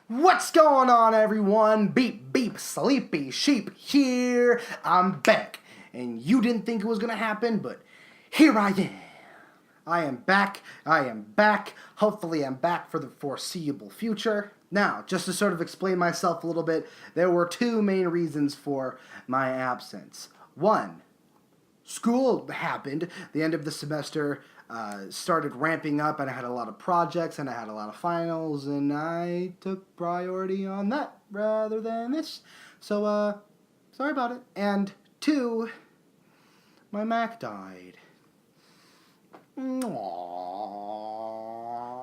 What's going on, everyone? Beep, beep, sleepy sheep here. I'm back. And you didn't think it was going to happen, but here I am. I am back. I am back. Hopefully I'm back for the foreseeable future. Now, just to sort of explain myself a little bit, there were two main reasons for my absence. One, school happened. The end of the semester started ramping up, and I had a lot of projects, and I had a lot of finals, and I took priority on that rather than this. So, sorry about it. And two, my Mac died. Aww.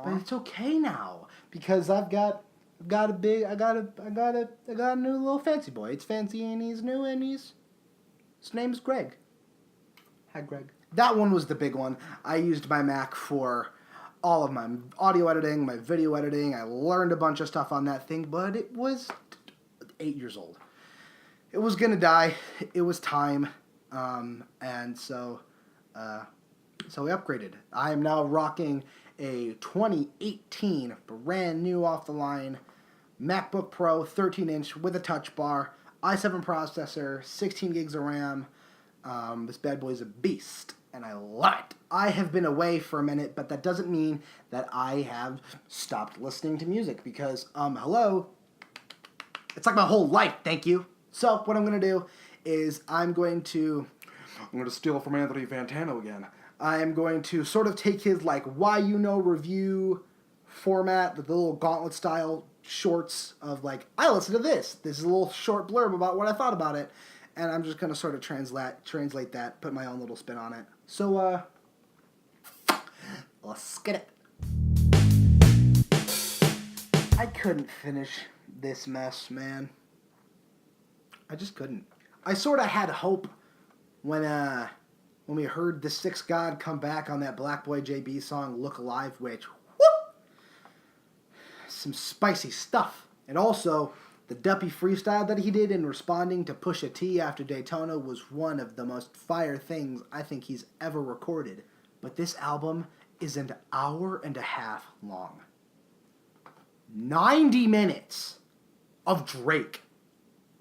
But it's okay now because I've got a new little fancy boy. It's fancy and he's new and his name's Greg. Hi, Greg. That one was the big one. I used my Mac for all of my audio editing, my video editing. I learned a bunch of stuff on that thing, but it was 8 years old. It was gonna die. It was time, and so we upgraded. I am now rocking a 2018 brand new off the line MacBook Pro 13-inch with a touch bar, i7 processor, 16 gigs of RAM. This bad boy is a beast, and I love it. I have been away for a minute, but that doesn't mean that I have stopped listening to music because, hello, it's like my whole life, thank you. So what I'm going to do is I'm going to steal from Anthony Fantano again. I am going to sort of take his, like, why you know review format, the little gauntlet style shorts of, like, I listened to this. This is a little short blurb about what I thought about it. And I'm just going to sort of translate that, put my own little spin on it. So, let's get it. I couldn't finish this mess, man. I just couldn't. I sort of had hope when we heard the Sixth God come back on that Black Boy JB song, Look Alive, which, whoop! Some spicy stuff. And also, the Duppy freestyle that he did in responding to Pusha T after Daytona was one of the most fire things I think he's ever recorded. But this album is an hour and a half long. 90 minutes of Drake.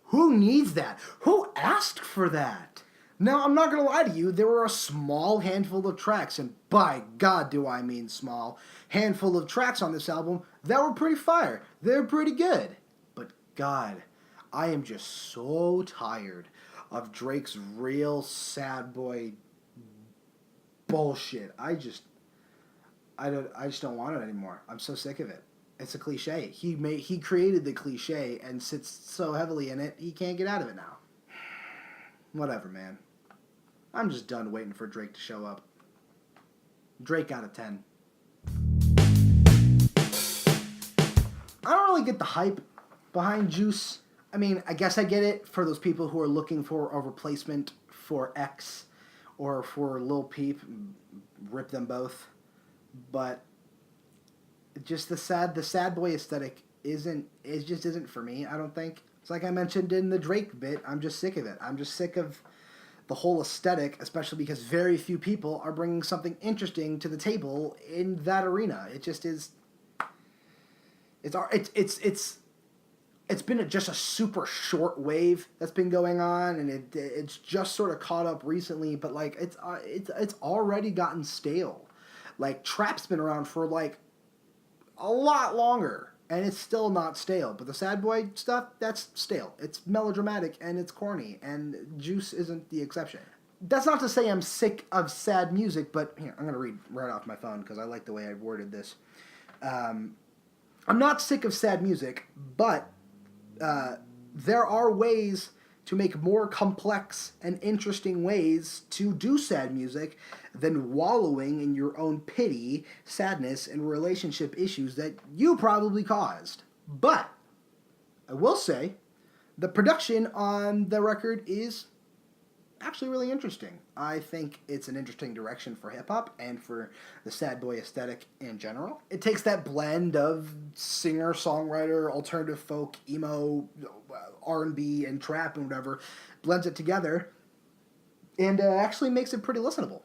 Who needs that? Who asked for that? Now, I'm not going to lie to you, there were a small handful of tracks, and by God do I mean small, handful of tracks on this album that were pretty fire. They're pretty good. God, I am just so tired of Drake's real sad boy bullshit. I just don't want it anymore. I'm so sick of it. It's a cliche. He created the cliche and sits so heavily in it, he can't get out of it now. Whatever, man. I'm just done waiting for Drake to show up. Drake out of 10. I don't really get the hype behind Juice. I mean, I guess I get it for those people who are looking for a replacement for X or for Lil Peep. Rip them both. But just the sad boy aesthetic just isn't for me, I don't think. It's like I mentioned in the Drake bit, I'm just sick of it. I'm just sick of the whole aesthetic, especially because very few people are bringing something interesting to the table in that arena. It just is. It's been just a super short wave that's been going on, and it's just sort of caught up recently. But like it's already gotten stale. Like trap's been around for like a lot longer, and it's still not stale. But the sad boy stuff, that's stale. It's melodramatic and it's corny, and Juice isn't the exception. That's not to say I'm sick of sad music, but here, I'm gonna read right off my phone because I like the way I worded this. I'm not sick of sad music, but there are ways to make more complex and interesting ways to do sad music than wallowing in your own pity, sadness, and relationship issues that you probably caused. But I will say the production on the record is actually really interesting. I think it's an interesting direction for hip-hop and for the sad boy aesthetic in general. It takes that blend of singer, songwriter, alternative folk, emo, R&B, and trap and whatever, blends it together, and actually makes it pretty listenable.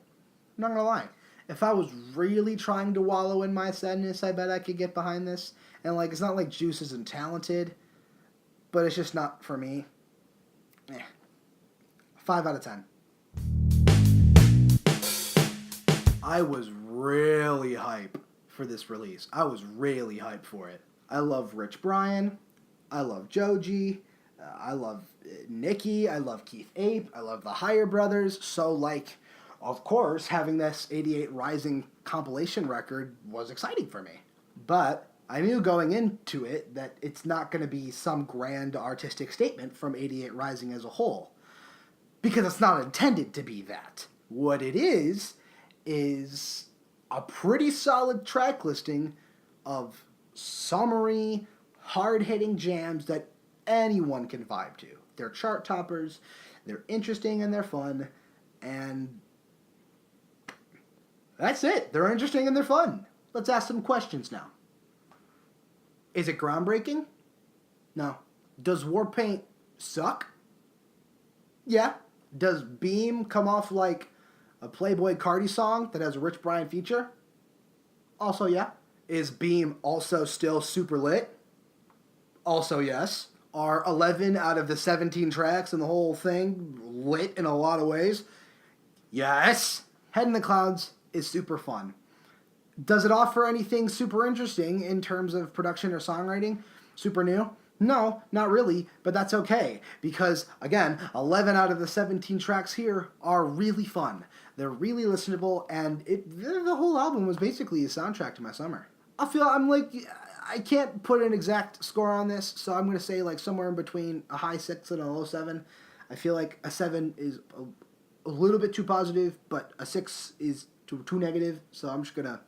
I'm not gonna lie. If I was really trying to wallow in my sadness, I bet I could get behind this And, like, it's not like Juice isn't talented, but it's just not for me. 5 out of 10. I was really hype for this release. I was really hyped for it. I love Rich Brian. I love Joji. I love Nicki. I love Keith Ape. I love the Higher Brothers. So, like, of course, having this 88 Rising compilation record was exciting for me. But I knew going into it that it's not going to be some grand artistic statement from 88 Rising as a whole. Because it's not intended to be that. What it is a pretty solid track listing of summery, hard-hitting jams that anyone can vibe to. They're chart toppers, they're interesting and they're fun, and that's it. They're interesting and they're fun. Let's ask some questions now. Is it groundbreaking? No. Does Warpaint suck? Yeah. Does Beam come off like a Playboi Carti song that has a Rich Brian feature? Also, yeah. Is Beam also still super lit? Also, yes. Are 11 out of the 17 tracks in the whole thing lit in a lot of ways? Yes. Head in the Clouds is super fun. Does it offer anything super interesting in terms of production or songwriting? Super new? No, not really, but that's okay, because, again, 11 out of the 17 tracks here are really fun. They're really listenable, and the whole album was basically a soundtrack to my summer. I can't put an exact score on this, so I'm going to say like somewhere in between a high 6 and a low 7. I feel like a 7 is a little bit too positive, but a 6 is too negative, so I'm just going to...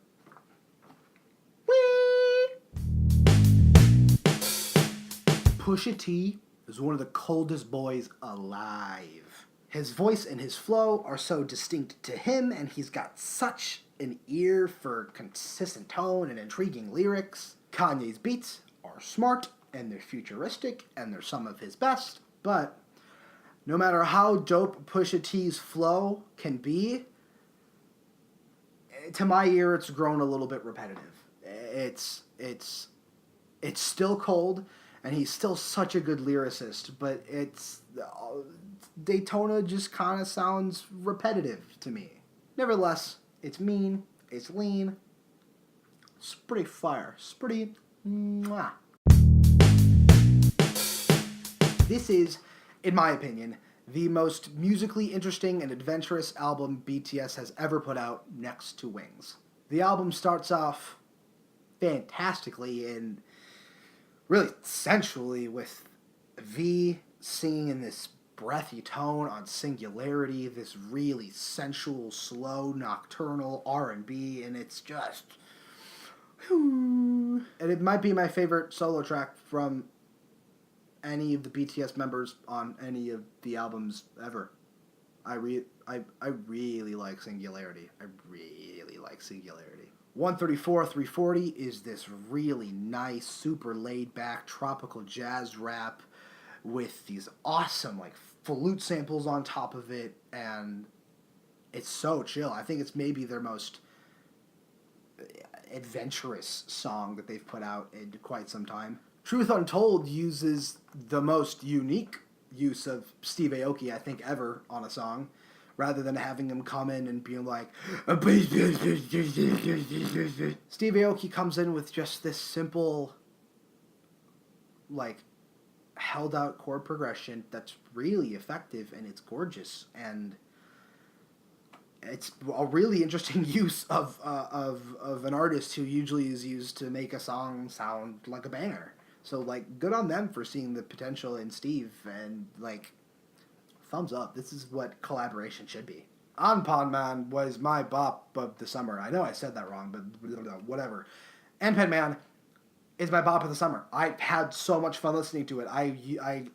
Pusha T is one of the coldest boys alive. His voice and his flow are so distinct to him, and he's got such an ear for consistent tone and intriguing lyrics. Kanye's beats are smart, and they're futuristic, and they're some of his best, but no matter how dope Pusha T's flow can be, to my ear, it's grown a little bit repetitive. It's still cold, and he's still such a good lyricist, but Daytona just kind of sounds repetitive to me. Nevertheless, it's mean, it's lean, it's pretty fire, it's pretty mwah. This is, in my opinion, the most musically interesting and adventurous album BTS has ever put out, next to Wings. The album starts off fantastically and really sensually with V singing in this breathy tone on Singularity, this really sensual, slow, nocturnal R&B, and it's just... And it might be my favorite solo track from any of the BTS members on any of the albums ever. I really like Singularity. 134, 340 is this really nice, super laid-back tropical jazz rap with these awesome, like, flute samples on top of it, and it's so chill. I think it's maybe their most adventurous song that they've put out in quite some time. Truth Untold uses the most unique use of Steve Aoki, I think, ever on a song, rather than having him come in and being like... Steve Aoki comes in with just this simple, like, held-out chord progression that's really effective, and it's gorgeous, and it's a really interesting use of an artist who usually is used to make a song sound like a banger. So, like, good on them for seeing the potential in Steve, and, like, thumbs up. This is what collaboration should be. Anpan Man was my bop of the summer. I know I said that wrong, but whatever. Anpan Man is my bop of the summer. I had so much fun listening to it. I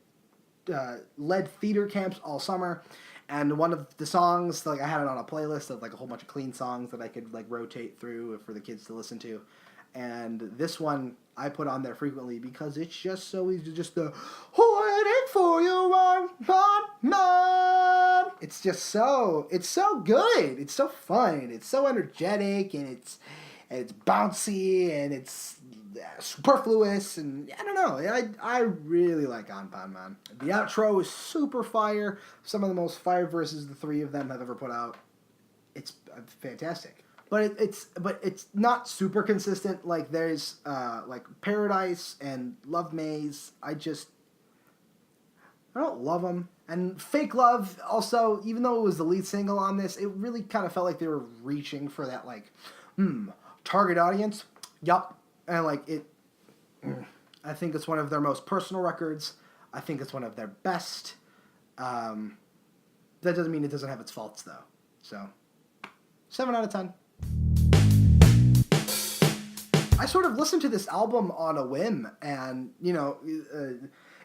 led theater camps all summer, and one of the songs, like, I had it on a playlist of, like, a whole bunch of clean songs that I could, like, rotate through for the kids to listen to. And this one I put on there frequently because it's just so easy to just go, waiting for you, man. It's just so, it's so good. It's so fun. It's so energetic, and it's bouncy, and it's superfluous, and I don't know. I really like Anpan, man. The outro is super fire. Some of the most fire verses the three of them have ever put out. It's fantastic. But it's not super consistent. Like there's like Paradise and Love Maze. I don't love them. And Fake Love also, even though it was the lead single on this, it really kind of felt like they were reaching for that like, target audience. Yup. And like it, I think it's one of their most personal records. I think it's one of their best. That doesn't mean it doesn't have its faults though. So, 7 out of 10. I sort of listened to this album on a whim, and you know,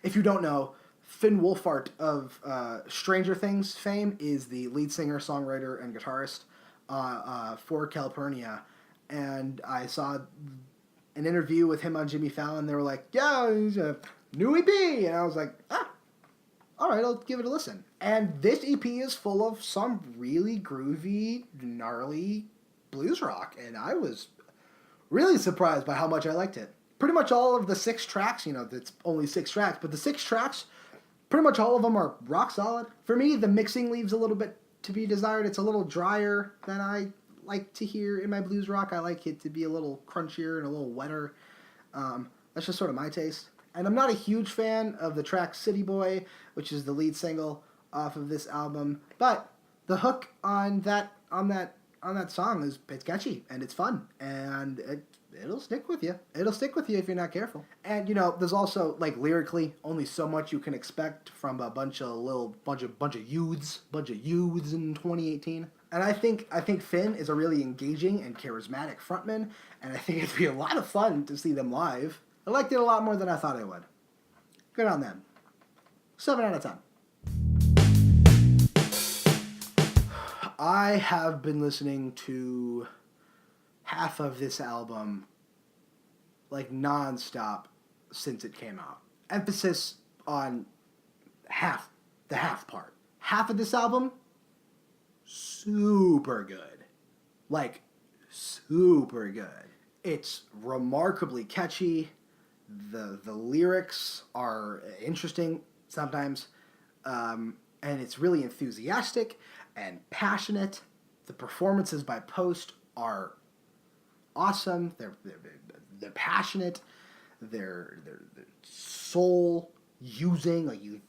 if you don't know, Finn Wolfhard of Stranger Things fame is the lead singer, songwriter, and guitarist for Calpurnia. And I saw an interview with him on Jimmy Fallon. They were like, yeah, he's a new EP. And I was like, all right, I'll give it a listen. And this EP is full of some really groovy, gnarly blues rock. And I was really surprised by how much I liked it. Pretty much all of the 6 tracks, you know, it's only 6 tracks, but the 6 tracks, pretty much all of them are rock solid. For me, the mixing leaves a little bit to be desired. It's a little drier than I like to hear in my blues rock. I like it to be a little crunchier and a little wetter. That's just sort of my taste. And I'm not a huge fan of the track City Boy, which is the lead single off of this album. But the hook on that song it's catchy and it's fun, and it'll stick with you. It'll stick with you if you're not careful. And you know, there's also like lyrically only so much you can expect from a bunch of youths in 2018. And I think Finn is a really engaging and charismatic frontman, and I think it'd be a lot of fun to see them live. I liked it a lot more than I thought I would. Good on them. 7 out of 10. I have been listening to half of this album like non-stop since it came out. Emphasis on the half part. Half of this album, super good. Like, super good. It's remarkably catchy. The lyrics are interesting sometimes. And it's really enthusiastic and passionate. The performances by Post are awesome. They're passionate. They're soul using. Like you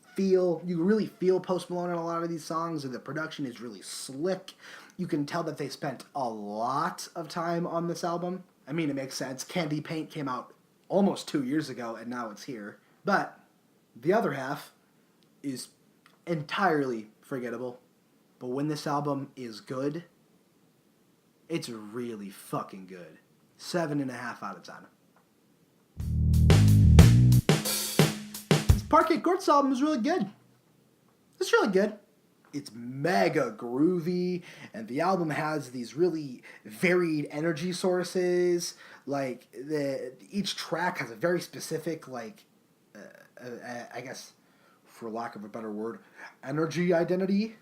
really feel Post Malone in a lot of these songs, and the production is really slick. You can tell that they spent a lot of time on this album. I mean, it makes sense. Candy Paint came out almost 2 years ago, and now it's here. But the other half is entirely forgettable. But when this album is good, it's really fucking good. 7.5 out of 10. This Parquet Courts album is really good. It's really good. It's mega groovy, and the album has these really varied energy sources. Like, each track has a very specific, like, I guess, for lack of a better word, energy identity.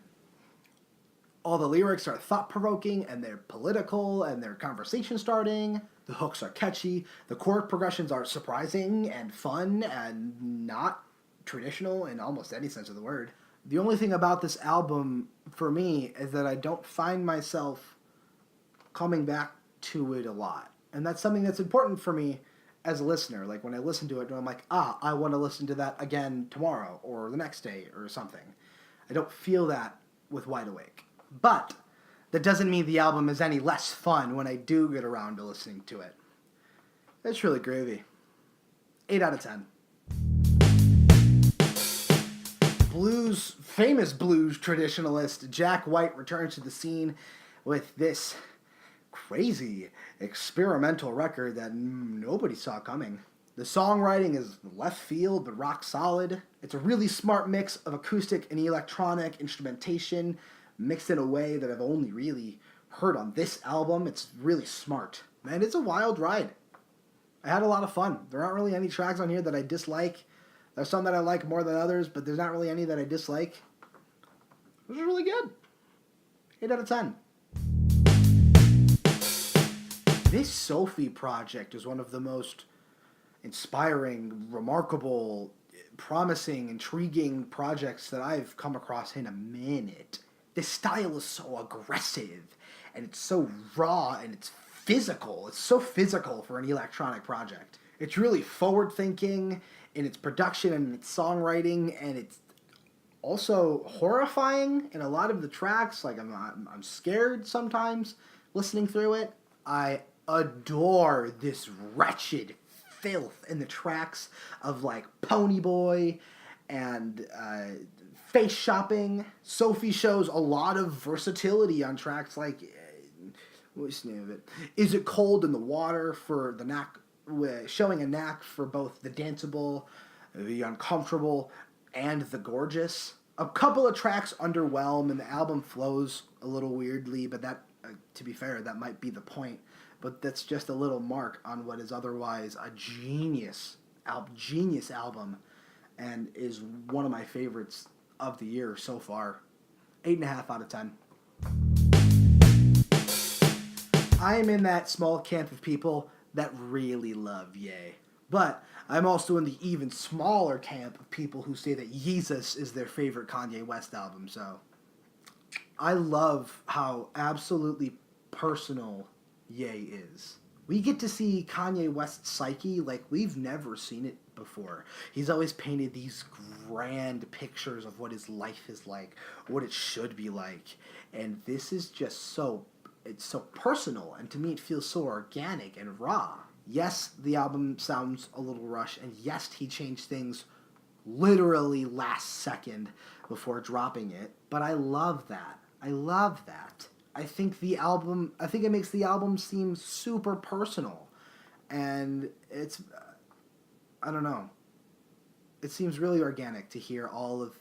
All the lyrics are thought-provoking, and they're political, and they're conversation-starting. The hooks are catchy. The chord progressions are surprising and fun and not traditional in almost any sense of the word. The only thing about this album, for me, is that I don't find myself coming back to it a lot. And that's something that's important for me as a listener. Like, when I listen to it, I'm like, I want to listen to that again tomorrow or the next day or something. I don't feel that with Wide Awake. But that doesn't mean the album is any less fun when I do get around to listening to it. It's really groovy. 8 out of 10. Famous blues traditionalist Jack White returns to the scene with this crazy experimental record that nobody saw coming. The songwriting is left field but rock solid. It's a really smart mix of acoustic and electronic instrumentation mixed in a way that I've only really heard on this album. It's really smart. And it's a wild ride. I had a lot of fun. There aren't really any tracks on here that I dislike. There's some that I like more than others, but there's not really any that I dislike. It was really good. 8 out of 10. This Sophie project is one of the most inspiring, remarkable, promising, intriguing projects that I've come across in a minute. This style is so aggressive, and it's so raw, and it's physical. It's so physical for an electronic project. It's really forward thinking in its production and its songwriting, and it's also horrifying in a lot of the tracks. Like I'm scared sometimes listening through it. I adore this wretched filth in the tracks of like Pony Boy and Face Shopping. Sophie shows a lot of versatility on tracks like what's the name of it? Is It Cold in the Water for the knack, showing a knack for both the danceable, the uncomfortable, and the gorgeous. A couple of tracks underwhelm and the album flows a little weirdly, but that, to be fair, that might be the point. But that's just a little mark on what is otherwise a genius album, and is one of my favorites of the year so far. 8.5 out of 10. I am in that small camp of people that really love Ye. But I'm also in the even smaller camp of people who say that Yeezus is their favorite Kanye West album. So I love how absolutely personal Ye is. We get to see Kanye West's psyche like we've never seen it before. He's always painted these grand pictures of what his life is like, what it should be like. And this is just it's so personal, and to me it feels so organic and raw. Yes, the album sounds a little rushed, and yes, he changed things literally last second before dropping it, but I love that. I think it makes the album seem super personal, and it's, I don't know, it seems really organic to hear all of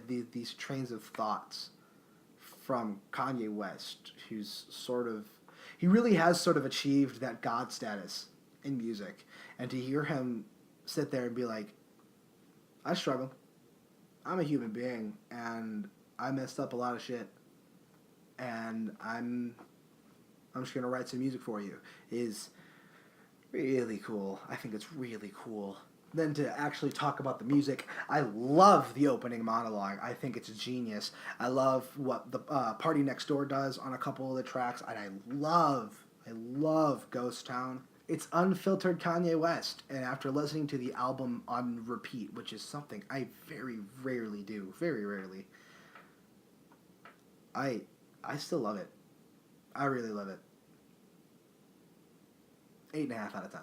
these trains of thoughts from Kanye West, he really has sort of achieved that God status in music, and to hear him sit there and be like, I struggle, I'm a human being, and I messed up a lot of shit, and I'm just gonna write some music for you, is really cool. I think it's really cool. Then to actually talk about the music, I love the opening monologue. I think it's genius. I love what the Party Next Door does on a couple of the tracks, and I love Ghost Town. It's unfiltered Kanye West, and after listening to the album on repeat, which is something I very rarely do, I still love it. I really love it. 8.5 out of 10.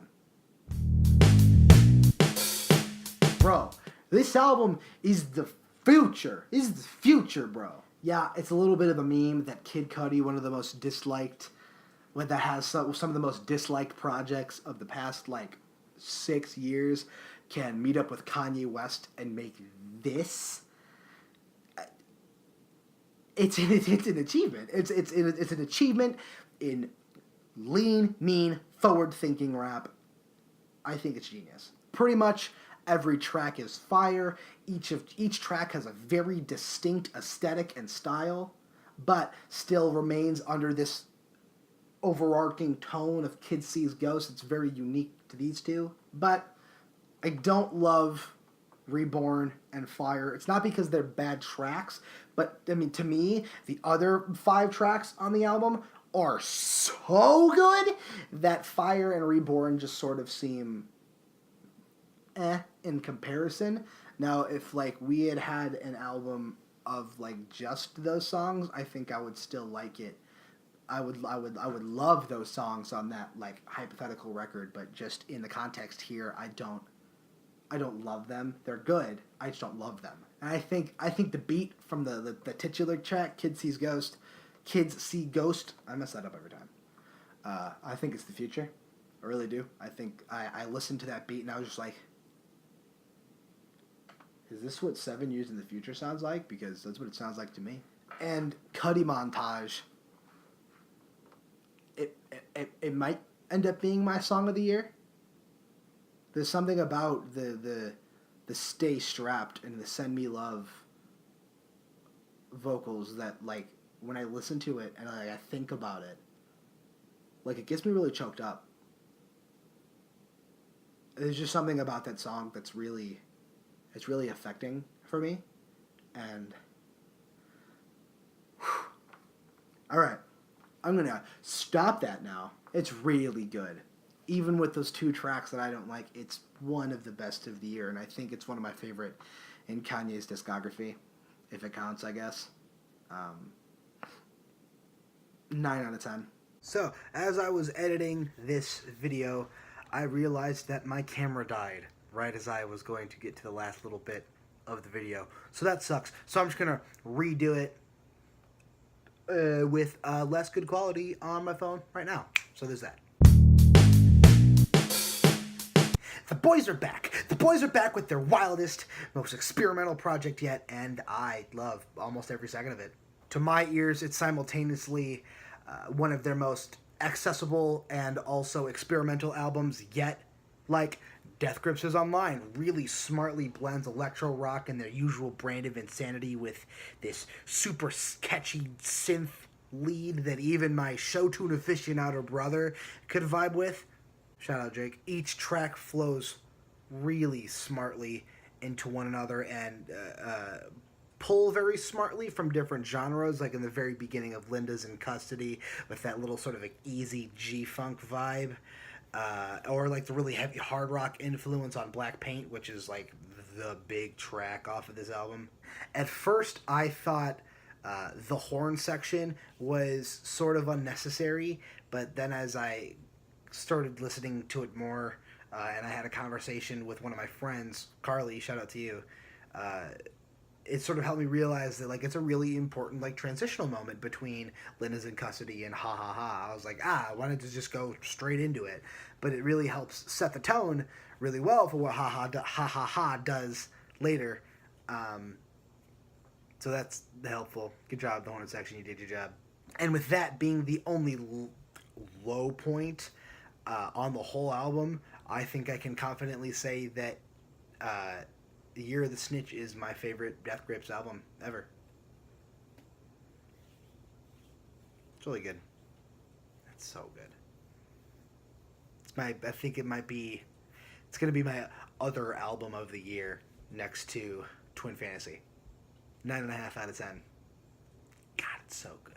Bro, this album is the future. This is the future, bro. Yeah, it's a little bit of a meme that Kid Cudi, one of the most disliked, that has some of the most disliked projects of the past, 6 years, can meet up with Kanye West and make this. It's an achievement. It's an achievement in lean, mean, forward-thinking rap. I think it's genius. Pretty much every track is fire. Each track has a very distinct aesthetic and style, but still remains under this overarching tone of Kid Sees Ghost. It's very unique to these two. But I don't love Reborn and Fire. It's not because they're bad tracks, but I mean, to me, the other 5 tracks on the album are so good that Fire and Reborn just sort of seem in comparison. Now, if we had an album of just those songs, I think I would still like it. I would love those songs on that hypothetical record, but just in the context here, I don't love them. They're good. I just don't love them. And I think the beat from the titular track, Kids See Ghost, I mess that up every time. I think it's the future. I really do. I think I listened to that beat and I was just like, is this what 7 years in the future sounds like? Because that's what it sounds like to me. And Cudi Montage. It might end up being my song of the year. There's something about the Stay Strapped and the Send Me Love vocals that when I listen to it and I think about it, it gets me really choked up. there's just something about that song that's really affecting for me. And whew. All right, I'm gonna stop that now. It's really good. Even with those 2 tracks that I don't like, it's one of the best of the year, and I think it's one of my favorite in Kanye's discography, if it counts, I guess. 9 out of 10. So, as I was editing this video, I realized that my camera died right as I was going to get to the last little bit of the video. So that sucks. So I'm just going to redo it with less good quality on my phone right now. So there's that. The boys are back. The boys are back with their wildest, most experimental project yet, and I love almost every second of it. To my ears, it's simultaneously one of their most accessible and also experimental albums yet. Like, Death Grips is Online really smartly blends electro rock and their usual brand of insanity with this super catchy synth lead that even my show tune aficionado brother could vibe with. Shout out, Jake. Each track flows really smartly into one another and pull very smartly from different genres, like in the very beginning of Linda's in Custody with that little sort of like easy G-funk vibe, or like the really heavy hard rock influence on Black Paint, which is like the big track off of this album. At first, I thought the horn section was sort of unnecessary, but then as I started listening to it more, and I had a conversation with one of my friends, Carly, shout out to you, it sort of helped me realize that like it's a really important like transitional moment between Linda's in Custody and Ha Ha Ha. I was like, I wanted to just go straight into it, but it really helps set the tone really well for what Ha Ha Ha does later. So that's helpful. Good job, the horn section. You did your job. And with that being the only low point on the whole album, I think I can confidently say that The Year of the Snitch is my favorite Death Grips album ever. It's really good. It's so good. I think it's going to be my other album of the year next to Twin Fantasy. 9.5 out of 10. God, it's so good.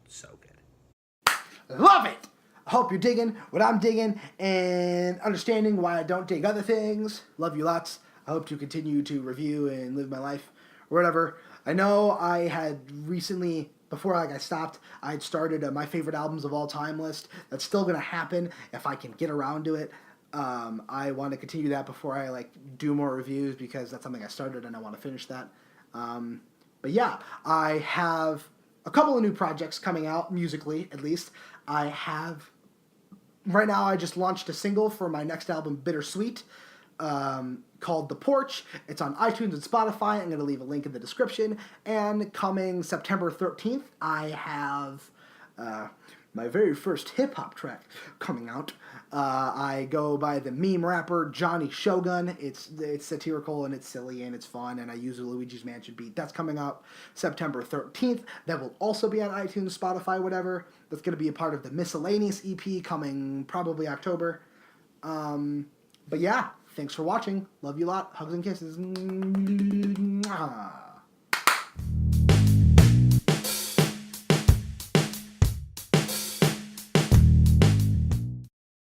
So good. Love it! I hope you're digging what I'm digging and understanding why I don't dig other things. Love you lots. I hope to continue to review and live my life or whatever. I know I had recently, before I stopped, I had started my favorite albums of all time list. That's still going to happen if I can get around to it. I want to continue that before I do more reviews because that's something I started and I want to finish that. But yeah, I have a couple of new projects coming out, musically at least. Right now I just launched a single for my next album, Bittersweet, called The Porch. It's on iTunes and Spotify. I'm going to leave a link in the description. And coming September 13th, I have my very first hip-hop track coming out. I go by the meme rapper Johnny Shogun. It's satirical and it's silly and it's fun, and I use a Luigi's Mansion beat. That's coming out September 13th. That will also be on iTunes, Spotify, whatever. That's going to be a part of the Miscellaneous EP coming probably October. But yeah, thanks for watching. Love you a lot. Hugs and kisses. Mwah.